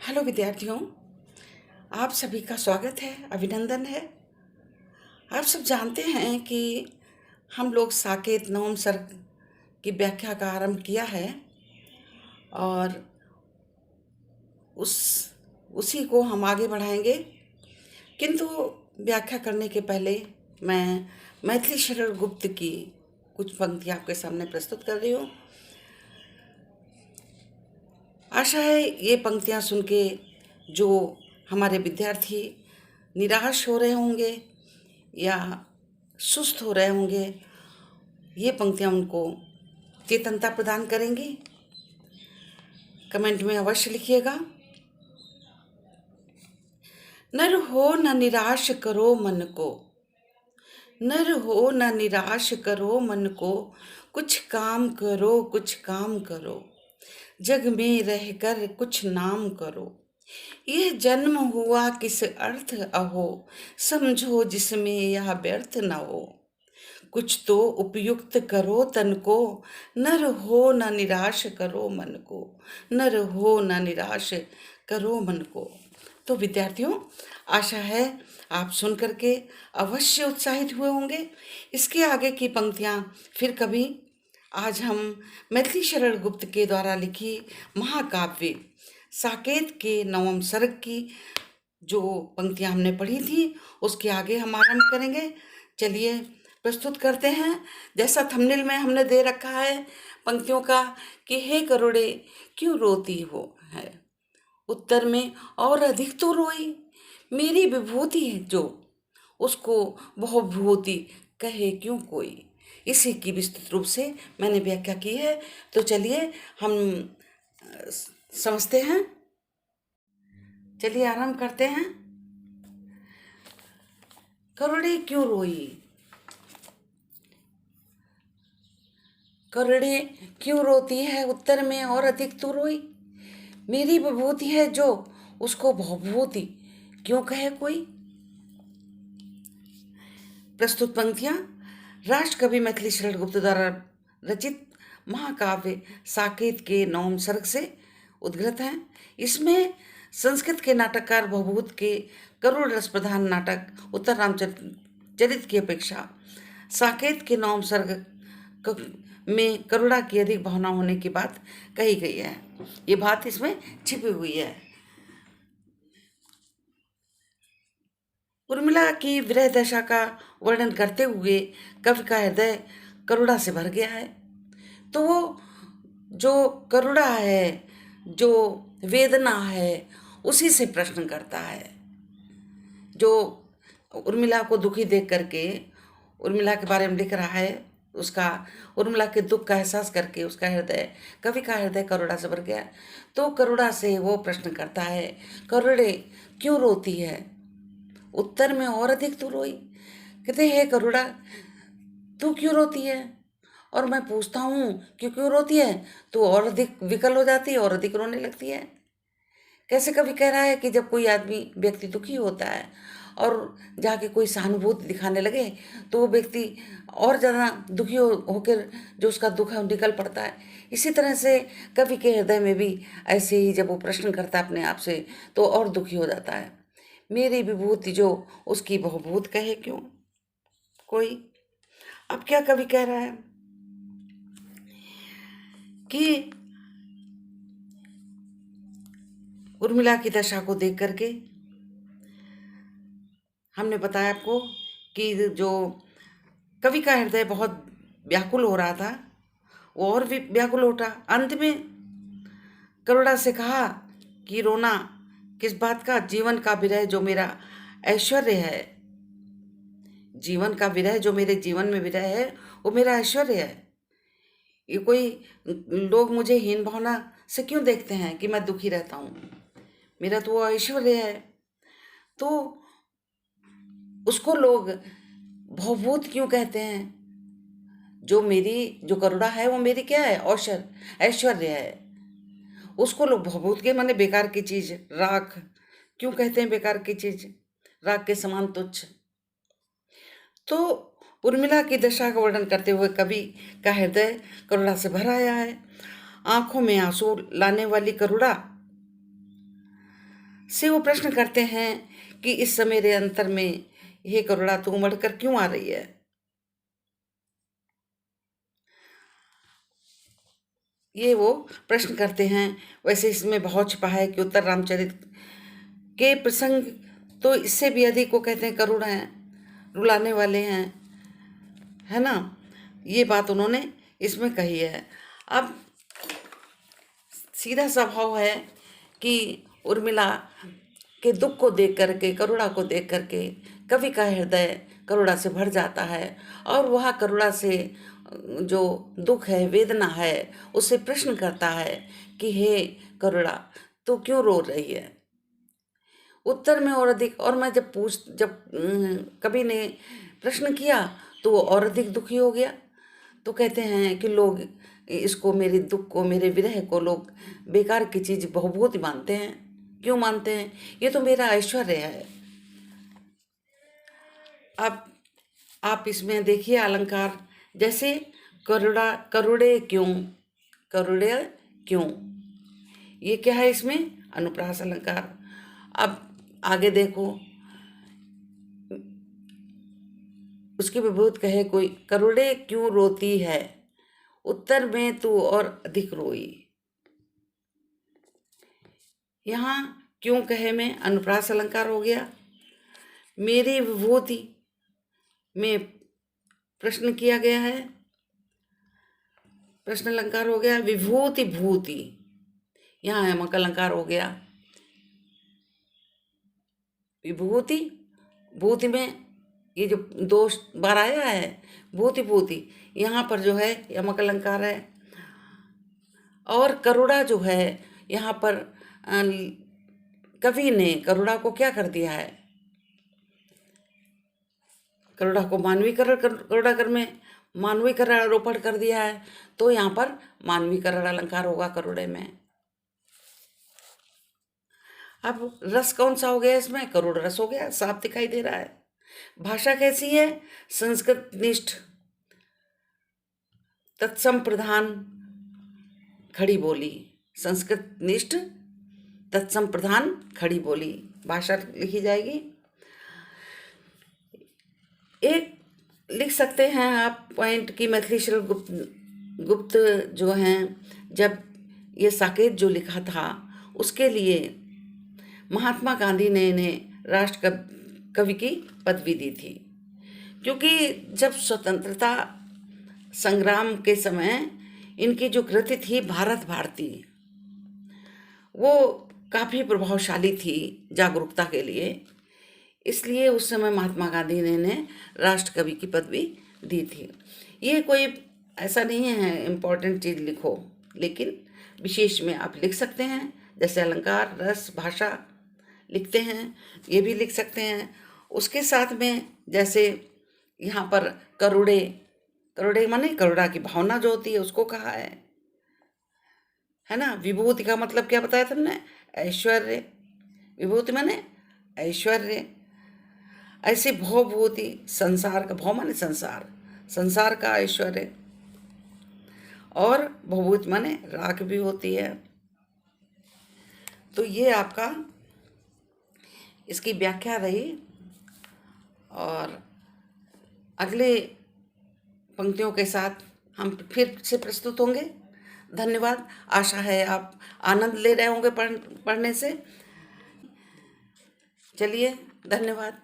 Hello विद्यार्थियों, आप सभी का स्वागत है, अभिनंदन है। आप सब जानते हैं कि हम लोग साकेत नवम सर्ग की व्याख्या का आरंभ किया है और उसी को हम आगे बढ़ाएंगे। किंतु व्याख्या करने के पहले मैं मैथिली शरण गुप्त की कुछ पंक्तियाँ आपके सामने प्रस्तुत कर रही हूँ। आशा है ये पंक्तियाँ सुन के जो हमारे विद्यार्थी निराश हो रहे होंगे या सुस्त हो रहे होंगे, ये पंक्तियाँ उनको चेतनता प्रदान करेंगी। कमेंट में अवश्य लिखिएगा। नर हो न निराश करो मन को, नर हो न निराश करो मन को, कुछ काम करो, कुछ काम करो, जग में रहकर कुछ नाम करो। यह जन्म हुआ किस अर्थ अहो, समझो जिसमें यह व्यर्थ न हो। कुछ तो उपयुक्त करो तन को, नर हो न निराश करो मन को, नर हो न निराश करो मन को। तो विद्यार्थियों, आशा है आप सुन करके अवश्य उत्साहित हुए होंगे। इसके आगे की पंक्तियाँ फिर कभी। आज हम मैथिली शरण गुप्त के द्वारा लिखी महाकाव्य साकेत के नवम सर्ग की जो पंक्तियाँ हमने पढ़ी थी उसके आगे हम आरंभ करेंगे। चलिए प्रस्तुत करते हैं। जैसा थंबनेल में हमने दे रखा है पंक्तियों का कि हे करुणे क्यों रोती हो, है उत्तर में और अधिक तो रोई, मेरी विभूति है जो उसको बहुभूति कहे क्यों कोई। इसी की विस्तृत रूप से मैंने व्याख्या की है। तो चलिए हम समझते हैं। चलिए आरंभ करते हैं। करुणे क्यों रोई, करुणे क्यों रोती है उत्तर में और अधिक तू रोई, मेरी विभूति है जो उसको बहुभूति क्यों कहे कोई। प्रस्तुत पंक्तियां राष्ट्रकवि मैथिली शरण गुप्त द्वारा रचित महाकाव्य साकेत के नवम सर्ग से उद्गृत हैं। इसमें संस्कृत के नाटककार भवभूत के करुण रस प्रधान नाटक उत्तर रामचरित की अपेक्षा साकेत के नवम सर्ग में करुणा की अधिक भावना होने की बात कही गई है। ये बात इसमें छिपी हुई है। उर्मिला की विरह दशा का वर्णन करते हुए कवि का हृदय करुणा से भर गया है। तो वो जो करुणा है, जो वेदना है, उसी से प्रश्न करता है। जो उर्मिला को दुखी देख करके उर्मिला के बारे में लिख रहा है, उसका उर्मिला के दुख का एहसास करके उसका हृदय, कवि का हृदय करुणा से भर गया। तो करुणा से वो प्रश्न करता है, करुणे क्यों रोती है, उत्तर में और अधिक तू रोई। कहते हे करुणा तू क्यों रोती है, और मैं पूछता हूँ क्यों क्यों रोती है, तो और अधिक विकल हो जाती है और अधिक रोने लगती है। कैसे कभी कह रहा है कि जब कोई आदमी व्यक्ति दुखी होता है और जाके कोई सहानुभूति दिखाने लगे तो वो व्यक्ति और ज़्यादा दुखी होकर जो उसका दुख है निकल पड़ता है। इसी तरह से कवि के हृदय में भी ऐसे ही जब वो प्रश्न करता है अपने आप से तो और दुखी हो जाता है। मेरी विभूति जो उसकी बहुभूत कहे क्यों कोई। अब क्या कवि कह रहा है कि उर्मिला की दशा को देख करके हमने बताया आपको कि जो कवि का हृदय बहुत व्याकुल हो रहा था वो और भी व्याकुल उठा। अंत में करुणा से कहा कि रोना किस बात का, जीवन का विरह जो मेरा ऐश्वर्य है, जीवन का विरह जो मेरे जीवन में विरह है वो मेरा ऐश्वर्य है। ये कोई लोग मुझे हीन भावना से क्यों देखते हैं कि मैं दुखी रहता हूँ, मेरा तो वो ऐश्वर्य है। तो उसको लोग भवभूत क्यों कहते हैं, जो मेरी जो करुणा है वो मेरी क्या है, ऐश्वर्य है। उसको लोग भवभूत के माने बेकार की चीज, राख क्यों कहते हैं, बेकार की चीज, राख के समान तुच्छ। तो उर्मिला की दशा का वर्णन करते हुए कवि का हृदय करुणा से भर आया है। आंखों में आंसू लाने वाली करुणा से वो प्रश्न करते हैं कि इस समय मेरे अंतर में हे करुणा तू उमड़ कर क्यों आ रही है। ये वो प्रश्न करते हैं। वैसे इसमें भाव छिपा है कि उत्तर रामचरित के प्रसंग तो इससे भी अधिक वो कहते हैं करुण है, रुलाने वाले हैं, है ना। ये बात उन्होंने इसमें कही है। अब सीधा सा भाव है कि उर्मिला के दुख को देख करके, करुणा को देख करके कवि का हृदय करुणा से भर जाता है और वह करुणा से जो दुख है, वेदना है, उससे प्रश्न करता है कि हे करुणा तू क्यों रो रही है। उत्तर में और अधिक, और मैं जब कवि ने प्रश्न किया तो वो और अधिक दुखी हो गया। तो कहते हैं कि लोग इसको, मेरे दुख को, मेरे विरह को लोग बेकार की चीज बहुभूति मानते हैं। क्यों मानते हैं? ये तो मेरा ऐश्वर्य है। अब आप इसमें देखिए अलंकार, जैसे करुणा, करुड़े क्यों, करुड़े क्यों, ये क्या है इसमें? अनुप्रास अलंकार। अब आगे देखो, उसकी विभूत कहे कोई, करुड़े क्यों रोती है, उत्तर में तू और अधिक रोई। यहाँ क्यों कहे में अनुप्रास अलंकार हो गया। मेरी विभूति में प्रश्न किया गया है, प्रश्न अलंकार हो गया। विभूति भूति, यहाँ यमक अलंकार हो गया। विभूति भूति में ये जो दो बार आया है भूति भूति, यहाँ पर जो है यमक अलंकार है। और करुणा जो है यहाँ पर कवि ने करुणा को क्या कर दिया है, करुणा को मानवीकरण, करुणाकर में मानवीकरण आरोपण कर दिया है। तो यहाँ पर मानवीकरण अलंकार होगा करुणे में। अब रस कौन सा हो गया इसमें? करुण रस हो गया, साफ दिखाई दे रहा है। भाषा कैसी है? संस्कृत निष्ठ, तत्सम प्रधान, खड़ी बोली। संस्कृत निष्ठ, तत्सम प्रधान, खड़ी बोली भाषा लिखी जाएगी। एक लिख सकते हैं आप पॉइंट की, मैथिली शरण गुप्त जो हैं, जब ये साकेत जो लिखा था उसके लिए महात्मा गांधी ने इन्हें राष्ट्र कवि की पदवी दी थी। क्योंकि जब स्वतंत्रता संग्राम के समय इनकी जो कृति थी भारत भारती, वो काफ़ी प्रभावशाली थी जागरूकता के लिए। इसलिए उस समय महात्मा गांधी ने इन्हें राष्ट्र कवि की पदवी दी थी। ये कोई ऐसा नहीं है इम्पोर्टेंट चीज़ लिखो, लेकिन विशेष में आप लिख सकते हैं। जैसे अलंकार, रस, भाषा लिखते हैं, ये भी लिख सकते हैं। उसके साथ में जैसे यहाँ पर करुड़े, करुड़े माने करुणा की भावना जो होती है उसको कहा है ना। विभूति का मतलब क्या बताया तुमने? ऐश्वर्य। विभूति माने ऐश्वर्य। ऐसे भवभूति, संसार का भव माने संसार, संसार का ऐश्वर्य। और भवभूति माने राख भी होती है। तो ये आपका इसकी व्याख्या रही। और अगले पंक्तियों के साथ हम फिर से प्रस्तुत होंगे। धन्यवाद। आशा है आप आनंद ले रहे होंगे पढ़ने से। चलिए, धन्यवाद।